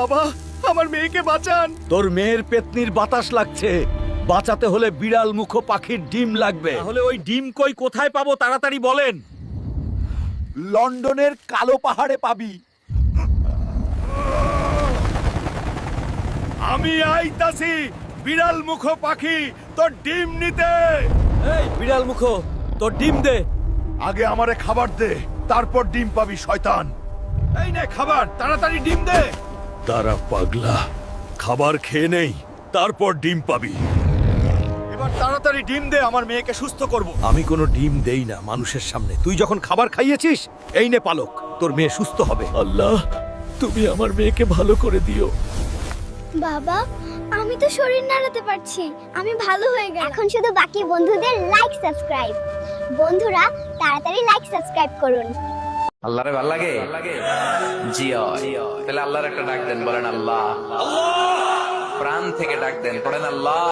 বাবা, আমার মেয়েকে বাঁচান। তোর মেয়ের পেতনির বাতাস লাগছে, বাঁচাতে হলে বিড়াল মুখ পাখির ডিম লাগবে। তাহলে ওই ডিম কই কোথায় পাবো তাড়াতাড়ি বলেন। লন্ডনের কালো পাহাড়ে পাবি। আমি আইতাছি বিড়াল মুখ পাখি, তোর ডিম নিতে। এই বিড়াল মুখ, তোর ডিম দে। আগে আমারে খাবার দে, তারপর ডিম পাবি শয়তান। এই নে খাবার, তাড়াতাড়ি ডিম দে। তারা পাগলা, খাবার খেয়ে নেই, তারপর ডিম পাবি। এবার তাড়াতাড়ি ডিম দে, আমার মেয়েকে সুস্থ করব। আমি কোনো ডিম দেই না মানুষের সামনে। তুই যখন খাবার খাইয়েছিস, এই নে পালক, তোর মেয়ে সুস্থ হবে। আল্লাহ, তুমি আমার মেয়েকে ভালো করে দিও। বাবা, আমি তো শরীর নাড়াতে পারছি, আমি ভালো হয়ে গেলাম। এখন শুধু বাকি বন্ধুদের লাইক সাবস্ক্রাইব। বন্ধুরা তাড়াতাড়ি লাইক সাবস্ক্রাইব করুন। আল্লাহরে ভাল লাগে জি তাহলে আল্লাহর একটা ডাক দেন, বলেন আল্লাহ। প্রাণ থেকে ডাক দেন, পড়েন আল্লাহ।